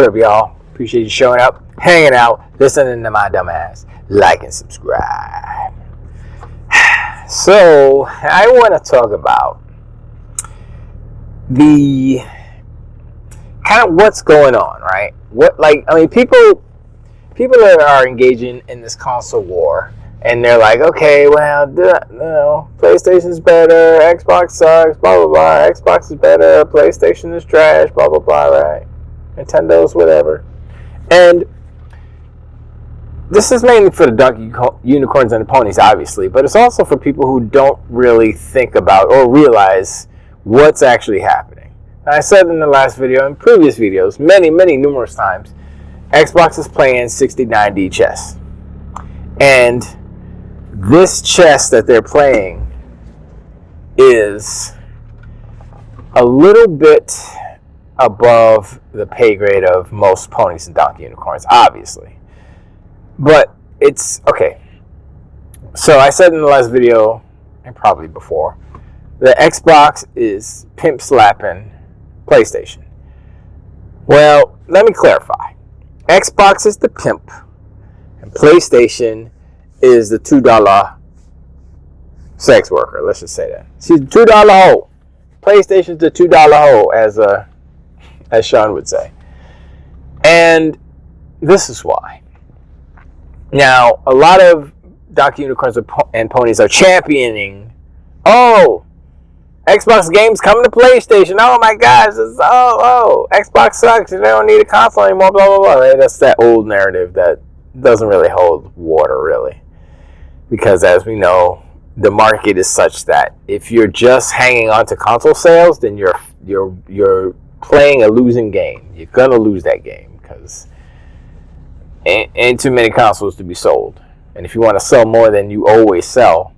What up, y'all? Appreciate you showing up, hanging out, listening to my dumb ass. Like and subscribe. So, I want to talk about the kind of what's going on, right? People that are engaging in this console war, and they're like, okay, well, PlayStation's better, Xbox sucks, blah, blah, blah. Xbox is better, PlayStation is trash, blah, blah, blah, right? Nintendo's whatever. And this is mainly for the Donkey Unicorns and Ponies, obviously, but it's also for people who don't really think about or realize what's actually happening. And I said in the last video and previous videos, numerous times, Xbox is playing 60-90 chess. And this chess that they're playing is a little bit above the pay grade of most ponies and Donkey Unicorns, obviously. But it's okay. So I said in the last video, and probably before, the Xbox is pimp slapping PlayStation. Well, let me clarify. Xbox is the pimp, and PlayStation is the $2 sex worker. Let's just say that. She's the $2 hoe. PlayStation's the $2 hoe, as Sean would say. And this is why. Now, a lot of Donkey Unicorns and Ponies are championing, Xbox games coming to PlayStation. Oh my gosh, Xbox sucks. They don't need a console anymore, blah, blah, blah. Right? That's that old narrative that doesn't really hold water, really. Because as we know, the market is such that if you're just hanging on to console sales, then you're playing a losing game. You're going to lose that game because ain't too many consoles to be sold. And if you want to sell more than you always sell,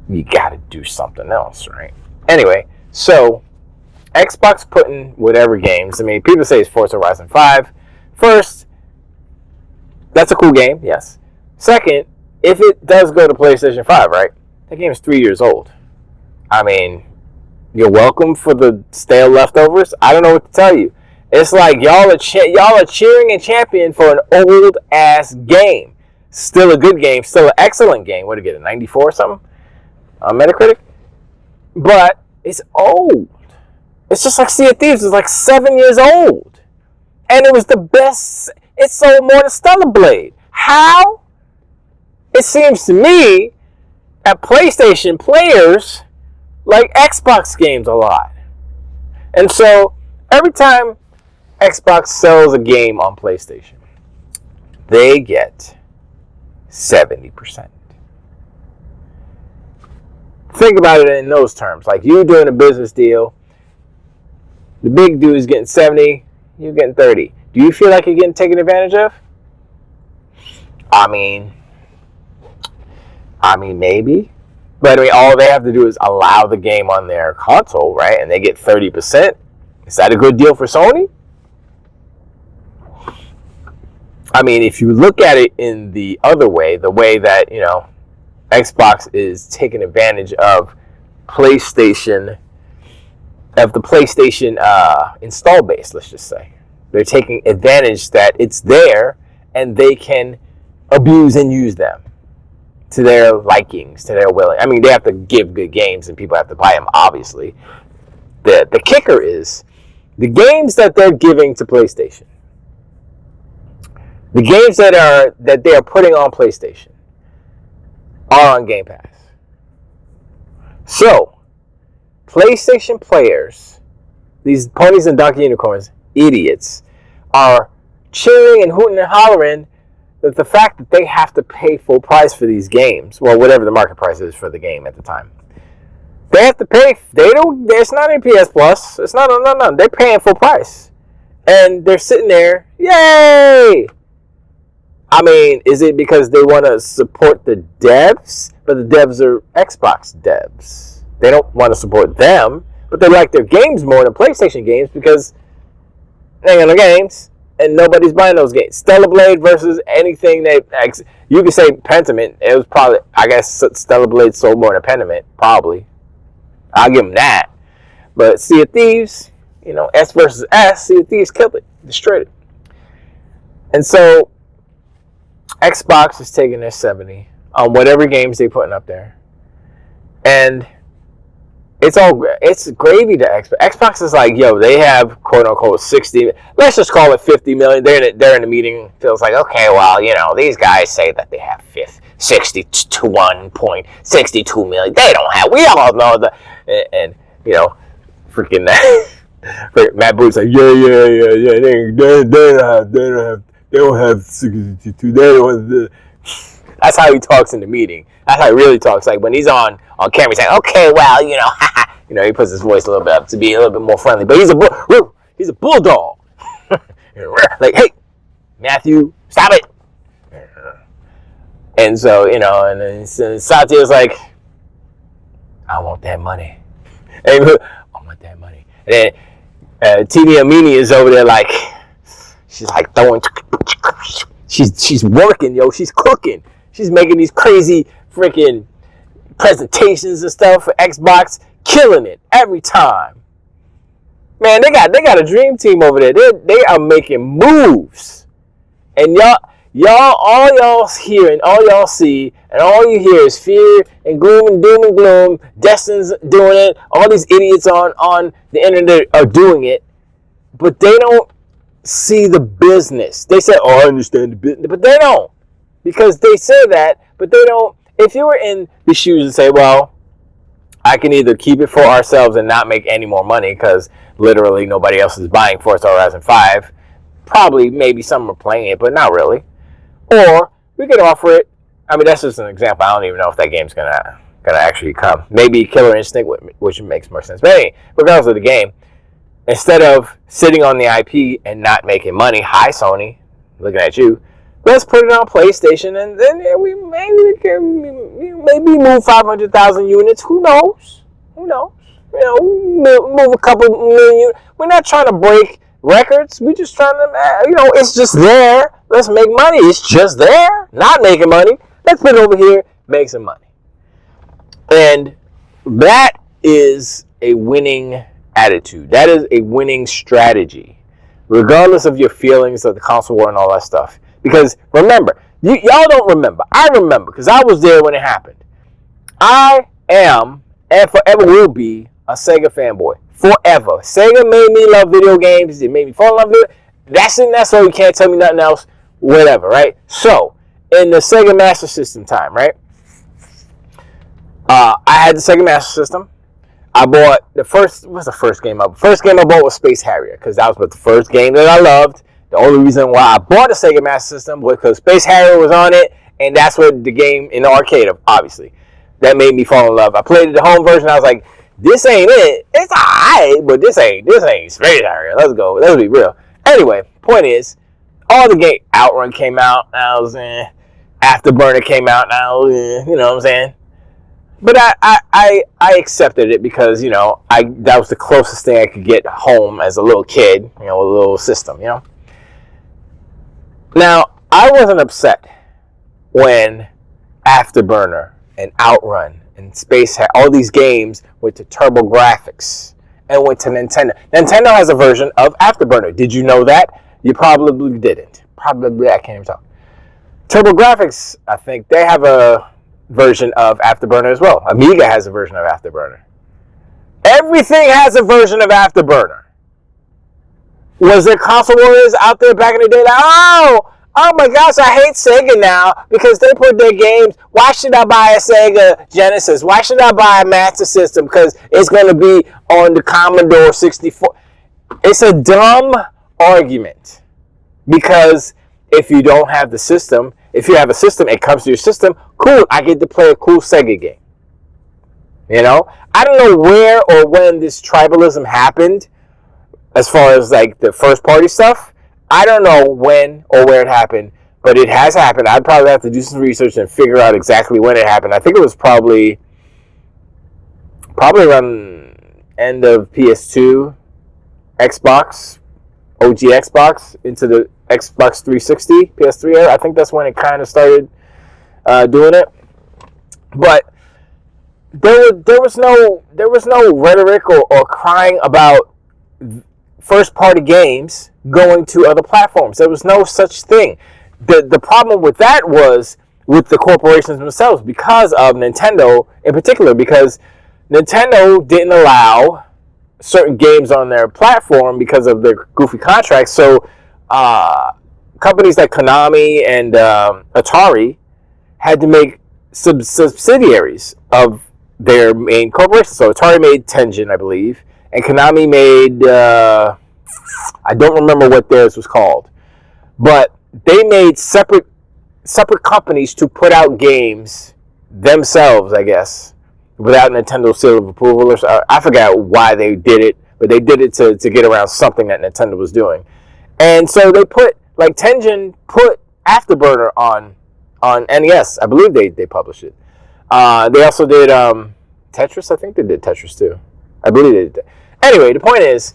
you got to do something else, right? Anyway, so Xbox putting whatever games. I mean, people say it's Forza Horizon 5. First, that's a cool game, yes. Second, if it does go to PlayStation 5, right? That game is 3 years old. I mean, you're welcome for the stale leftovers. I don't know what to tell you. It's like y'all are cheering and championing for an old ass game. Still a good game, still an excellent game. What did it get, a 94 or something on Metacritic? But it's old. It's just like Sea of Thieves. It's like 7 years old, and it was the best. It sold more than Stellar Blade. How? It seems to me that PlayStation players like Xbox games a lot. And so every time Xbox sells a game on PlayStation, they get 70%. Think about it in those terms. Like you doing a business deal, the big dude is getting 70, you're getting 30. Do you feel like you're getting taken advantage of? I mean, maybe. But all they have to do is allow the game on their console, right? And they get 30%. Is that a good deal for Sony? I mean, if you look at it in the other way, the way that, Xbox is taking advantage of the PlayStation install base, let's just say. They're taking advantage that it's there and they can abuse and use them to their likings, to their willing. I mean, they have to give good games and people have to buy them, obviously. The kicker is the games that they're giving to PlayStation. The games that they are putting on PlayStation are on Game Pass. So, PlayStation players, these Ponies and Donkey Unicorns, idiots, are cheering and hooting and hollering that the fact that they have to pay full price for these games, well, whatever the market price is for the game at the time, they have to pay. It's not in PS Plus. It's not. No. They're paying full price, and they're sitting there. Yay! I mean, is it because they want to support the devs? But the devs are Xbox devs. They don't want to support them, but they like their games more than PlayStation games because they ain't got no games, and nobody's buying those games. Stellar Blade versus anything you could say Pentiment. It was probably, I guess, Stellar Blade sold more than Pentiment, probably. I'll give them that. But Sea of Thieves, S versus S. Sea of Thieves killed it, destroyed it. And so Xbox is taking their 70 on whatever games they're putting up there, and it's gravy to Xbox. Xbox is like, yo, they have quote unquote 60. Let's just call it 50 million. They're in the meeting. Feels like, okay, well, these guys say that they have 61.62 million. They don't have. We all know that, and freaking that. Matt Booth's like, yeah. They don't have 62. They don't have. That's how he talks in the meeting. That's how he really talks. Like when he's on camera, he's like, okay, well, he puts his voice a little bit up to be a little bit more friendly. But he's a bulldog. Like, hey, Matthew, stop it. And so, and then Satya's like, I want that money. And I want that money. And then TV Amini is over there like, she's like throwing, she's working, yo. She's cooking. She's making these crazy freaking presentations and stuff for Xbox, killing it every time. Man, they got a dream team over there. They are making moves, and all y'all hear and all y'all see and all you hear is fear and gloom and doom and gloom. Destin's doing it. All these idiots on the internet are doing it, but they don't see the business. They say, "Oh, I understand the business," but they don't. Because they say that, but they don't. If you were in the shoes and say, well, I can either keep it for ourselves and not make any more money because literally nobody else is buying Forza Horizon 5. Probably, maybe some are playing it, but not really. Or we could offer it. I mean, that's just an example. I don't even know if that game's gonna actually come. Maybe Killer Instinct, which makes more sense. But anyway, regardless of the game, instead of sitting on the IP and not making money, hi Sony, looking at you. Let's put it on PlayStation, and then we can move 500,000 units. Who knows? Move a couple million. We're not trying to break records. We're just trying to, it's just there. Let's make money. It's just there. Not making money. Let's put it over here, make some money. And that is a winning attitude. That is a winning strategy, regardless of your feelings of the console war and all that stuff. Because remember, y'all don't remember. I remember because I was there when it happened. I am and forever will be a Sega fanboy. Forever. Sega made me love video games. It made me fall in love with it. That's it. That's all. You can't tell me nothing else. Whatever, right? So, in the Sega Master System time, right? I had the Sega Master System. I bought what's the first game I bought? First game I bought was Space Harrier because that was the first game that I loved. The only reason why I bought a Sega Master System was because Space Harrier was on it, and that's what the game in the arcade, obviously. That made me fall in love. I played the home version. I was like, this ain't it. It's alright, but this ain't Space Harrier. Let's go. Let's be real. Anyway, point is, all the game Outrun came out. And I was Afterburner came out. And I was you know what I'm saying. But I accepted it because that was the closest thing I could get home as a little kid. A little system. Now, I wasn't upset when Afterburner and Outrun and Space had all these games went to Turbo Graphics and went to Nintendo. Nintendo has a version of Afterburner. Did you know that? You probably didn't. Probably, I can't even talk. Turbo Graphics, I think, they have a version of Afterburner as well. Amiga has a version of Afterburner. Everything has a version of Afterburner. Was there console warriors out there back in the day like, oh my gosh, I hate Sega now because they put their games. Why should I buy a Sega Genesis? Why should I buy a Master System? Because it's going to be on the Commodore 64. It's a dumb argument because if you don't have the system, if you have a system, it comes to your system, cool, I get to play a cool Sega game. I don't know where or when this tribalism happened. As far as like the first party stuff, I don't know when or where it happened, but it has happened. I'd probably have to do some research and figure out exactly when it happened. I think it was probably around end of PS2, Xbox, OG Xbox, into the Xbox 360, PS3 era. I think that's when it kind of started doing it. But there was no rhetoric or crying about first-party games going to other platforms. There was no such thing. The problem with that was with the corporations themselves, because of Nintendo in particular, because Nintendo didn't allow certain games on their platform because of their goofy contracts. So companies like Konami and Atari had to make subsidiaries of their main corporation. So Atari made Tengen, I believe, and Konami made I don't remember what theirs was called, but they made separate companies to put out games themselves, I guess, without Nintendo's seal of approval. Or so. I forgot why they did it, but they did it to get around something that Nintendo was doing. And so they put, like, Tengen put Afterburner on NES. I believe they published it. They also did Tetris. I think they did Tetris too. I believe they did. Anyway, the point is,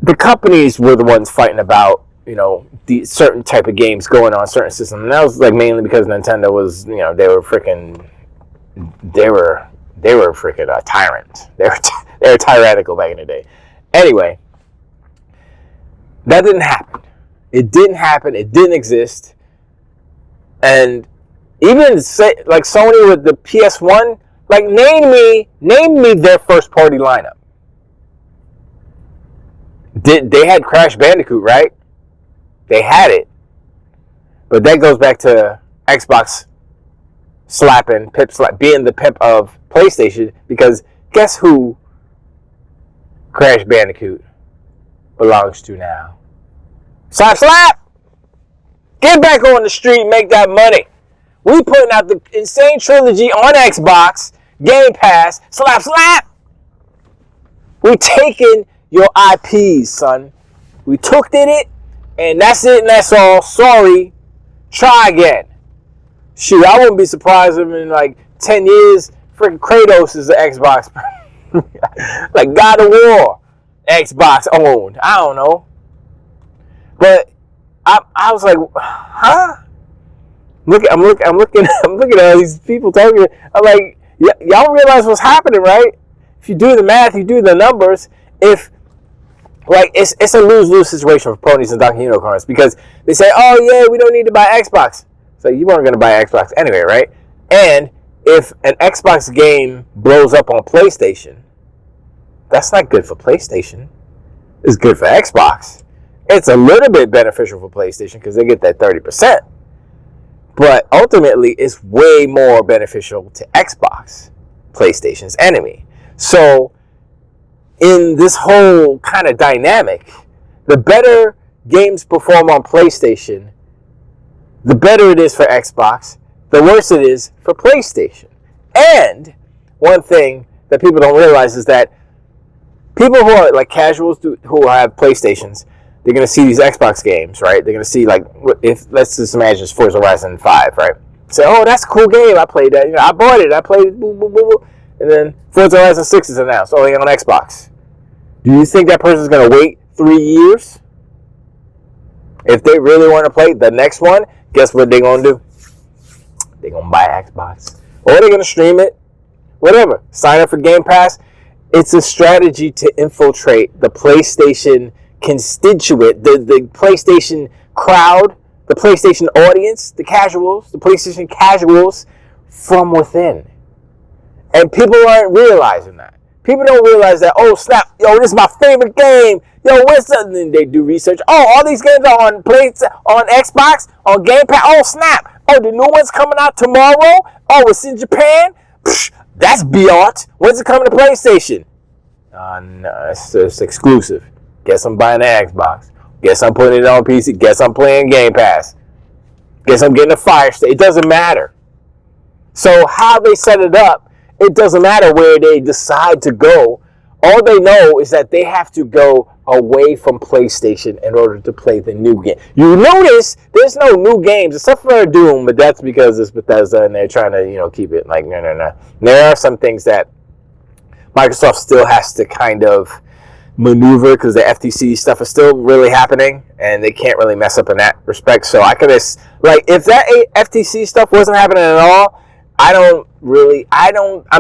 the companies were the ones fighting about, you know, the certain type of games going on certain systems. And that was like mainly because Nintendo was, you know, they were freaking a tyrant. They were tyrannical back in the day. Anyway, that didn't happen. It didn't happen. It didn't exist. And even say, like Sony with the PS1, like name me their first party lineup. They had Crash Bandicoot, right? They had it. But that goes back to Xbox being the pimp of PlayStation, because guess who Crash Bandicoot belongs to now? Slap! Get back on the street, make that money. We putting out the Insane Trilogy on Xbox, Game Pass, slap! We taking your IPs, son. We took it, and that's it, and that's all. Sorry. Try again. Shoot, I wouldn't be surprised if in like 10 years, freaking Kratos is the Xbox. Like God of War, Xbox owned. I don't know. But I was like, huh? I'm looking at all these people talking. I'm like, y'all realize what's happening, right? If you do the math, you do the numbers. If like it's a lose-lose situation for Ponies and Donkey Unicorns, because they say, oh yeah, we don't need to buy Xbox. So you weren't going to buy Xbox anyway, right? And if an Xbox game blows up on PlayStation, that's not good for PlayStation. It's good for Xbox. It's a little bit beneficial for PlayStation because they get that 30%. But ultimately, it's way more beneficial to Xbox, PlayStation's enemy. So in this whole kind of dynamic, the better games perform on PlayStation, the better it is for Xbox, the worse it is for PlayStation. And one thing that people don't realize is that people who are like casuals who have PlayStations, they're going to see these Xbox games, right? They're going to see, like, if let's just imagine it's Forza Horizon 5, right? Say, oh, that's a cool game. I played that. You know, I bought it. I played it. Boo, boo, boo, boo. And then Forza Horizon 6 is announced only on Xbox. Do you think that person's going to wait 3 years? If they really want to play the next one, guess what they're going to do? They're going to buy Xbox. Or they're going to stream it. Whatever. Sign up for Game Pass. It's a strategy to infiltrate the PlayStation constituent, the PlayStation crowd, the PlayStation audience, the PlayStation casuals from within. And people aren't realizing that. People don't realize that, oh snap, yo, this is my favorite game. Yo, what's up? And then they do research. Oh, all these games are on Xbox, on Game Pass. Oh snap. Oh, the new one's coming out tomorrow. Oh, it's in Japan. Psh, that's Biot. When's it coming to PlayStation? No, it's exclusive. Guess I'm buying the Xbox. Guess I'm putting it on PC. Guess I'm playing Game Pass. Guess I'm getting a Fire Stick. It doesn't matter. So how they set it up, it doesn't matter where they decide to go. All they know is that they have to go away from PlayStation in order to play the new game. You notice there's no new games except for Doom, but that's because it's Bethesda and they're trying to, keep it like no. There are some things that Microsoft still has to kind of maneuver because the FTC stuff is still really happening and they can't really mess up in that respect. So I could like if that FTC stuff wasn't happening at all, I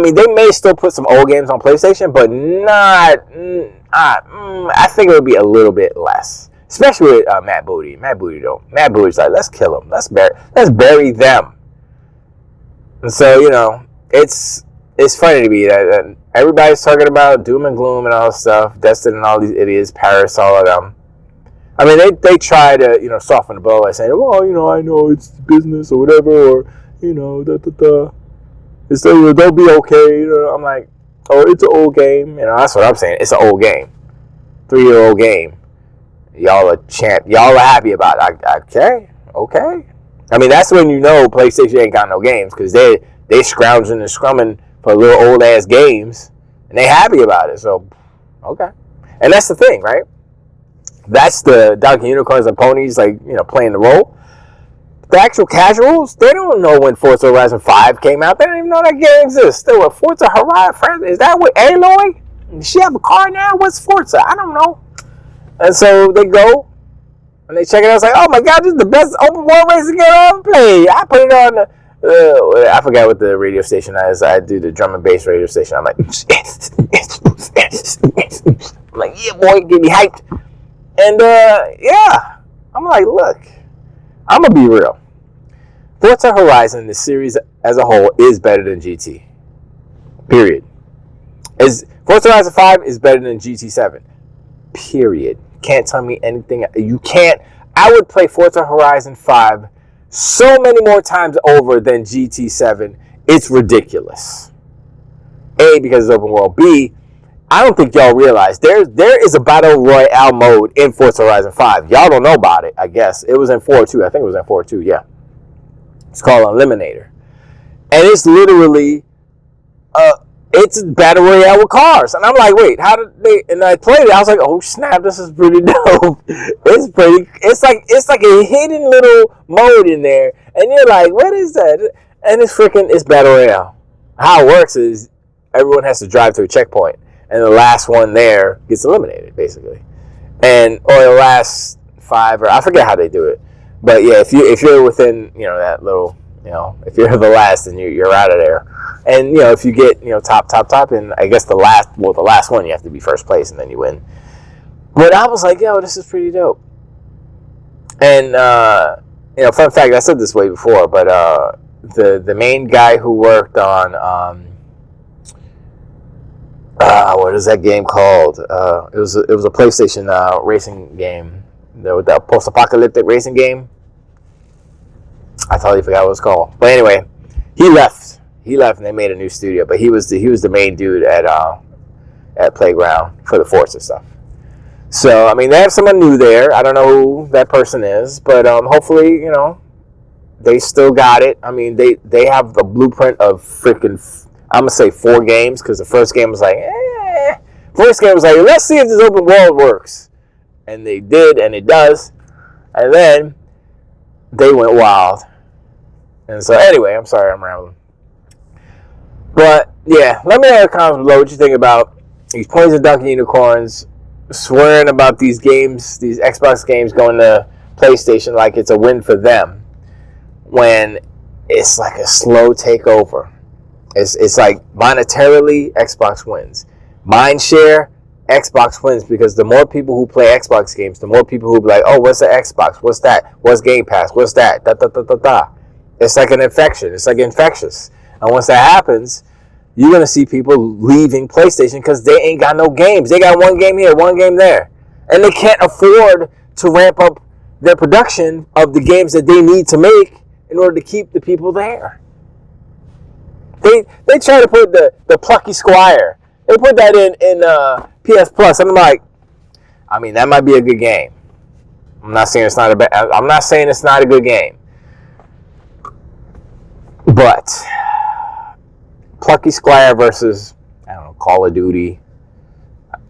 mean, they may still put some old games on PlayStation, but not. I think it would be a little bit less, especially with Matt Booty. Matt Booty's like, let's kill them. Let's bury them. And so it's funny to me that everybody's talking about doom and gloom and all this stuff. Destin and all these idiots, Paris, all of them. I mean, they try to soften the blow by saying, well, I know it's business or whatever, or It's they'll be okay. I'm like, oh, it's an old game. That's what I'm saying. It's an old game, 3-year-old game. Y'all are happy about it. Okay. I mean, that's when PlayStation ain't got no games, because they scrounging and scrumming for little old ass games, and they happy about it. So, okay. And that's the thing, right? That's the Donkey Unicorns and Ponies, playing the role. The actual casuals, they don't know when Forza Horizon 5 came out. They don't even know that game exists. They were Forza Horizon. Is that what Aloy? Does she have a car now? What's Forza? I don't know. And so they go and they check it out. It's like, oh my god, this is the best open world racing game I ever played. I put it on I forgot what the radio station is. I do the drum and bass radio station. I'm like, yeah, boy, get me hyped. And yeah, I'm like, look, I'm gonna be real. Forza Horizon, the series as a whole, is better than GT. Period. Forza Horizon 5 is better than GT7. Period. Can't tell me anything. You can't. I would play Forza Horizon 5 so many more times over than GT7. It's ridiculous. A, because it's open world. B, I don't think y'all realize there is a battle royale mode in Forza Horizon 5. Y'all don't know about it, I guess. It was in 4.2. I think it was in 4.2, yeah. It's called Eliminator. And it's literally it's a battle royale with cars. And I'm like, wait, how did they? And I played it. I was like, oh snap, this is pretty dope. It's like a hidden little mode in there. And you're like, what is that? And it's battle royale. How it works is everyone has to drive to a checkpoint, and the last one there gets eliminated, basically. Or the last 5, or I forget how they do it. But yeah, if you're within that little if you're the last, then you're out of there. And if you get top, and I guess the last one you have to be first place, and then you win. But I was like, yo, this is pretty dope. And fun fact, I said this way before, but the main guy who worked on what is that game called? It was a PlayStation racing game, the post-apocalyptic racing game. I totally forgot what it was called. But anyway, he left, and they made a new studio. But he was the main dude at Playground for the Forza stuff. So I mean, they have someone new there. I don't know who that person is, but hopefully they still got it. I mean, they have the blueprint of freaking, I'm gonna say 4 games, because the first game was like, First game was like, let's see if this open world works, and they did, and it does. And then they went wild. And so anyway, I'm sorry I'm rambling. But yeah, let me know in the comments below what you think about these Ponies and Donkey Unicorns swearing about these games, these Xbox games going to PlayStation like it's a win for them, when it's like a slow takeover. It's like monetarily, Xbox wins. Mind share, Xbox wins, because the more people who play Xbox games, the more people who be like, oh, what's the Xbox? What's that? What's Game Pass? What's that? It's like an infection. It's like infectious. And once that happens, you're going to see people leaving PlayStation because they ain't got no games. They got one game here, one game there. And they can't afford to ramp up their production of the games that they need to make in order to keep the people there. They try to put the Plucky Squire. They put that in PS Plus, and I'm like, I mean, that might be a good game. I'm not saying it's not a good game, but Plucky Squire versus, I don't know, Call of Duty,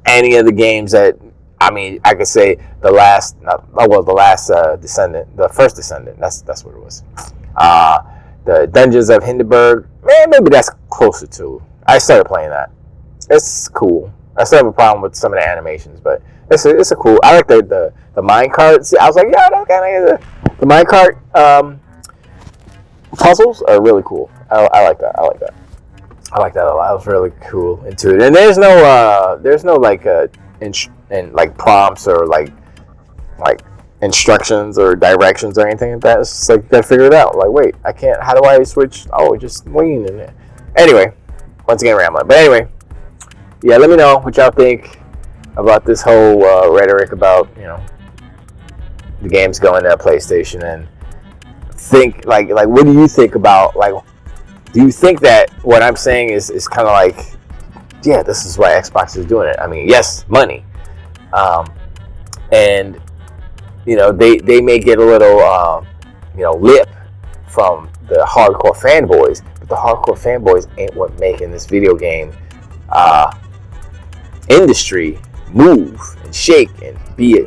any of the games that, I mean, I could say Descendant, the first Descendant. That's what it was. The Dungeons of Hindenburg. Man, maybe that's closer to. I started playing that. It's cool. I still have a problem with some of the animations, but it's a cool. I like the minecart. I was like, yeah, that's kind of the minecart puzzles are really cool. I like that. I like that. I like that a lot. I was really cool into it. And there's no like like prompts or like instructions or directions or anything like that. It's just like you gotta figure it out. Like, wait, I can't. How do I switch? Oh, just lean in there. Anyway, once again, rambling. But anyway, yeah. Let me know what y'all think about this whole rhetoric about the games going to PlayStation, and think like what do you think about like? Do you think that what I'm saying is kind of like, yeah, this is why Xbox is doing it? I mean, yes, money, and they may get a little lip from the hardcore fanboys, but the hardcore fanboys ain't what making this video game industry move and shake and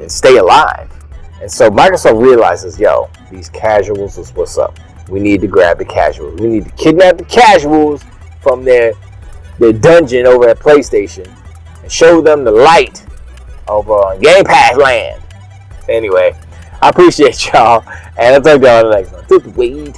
stay alive. And so Microsoft realizes, yo, these casuals is what's up. We need to grab the casuals. We need to kidnap the casuals from their dungeon over at PlayStation and show them the light over on Game Pass land. Anyway, I appreciate y'all, and I'll talk to y'all in the next one. Wait.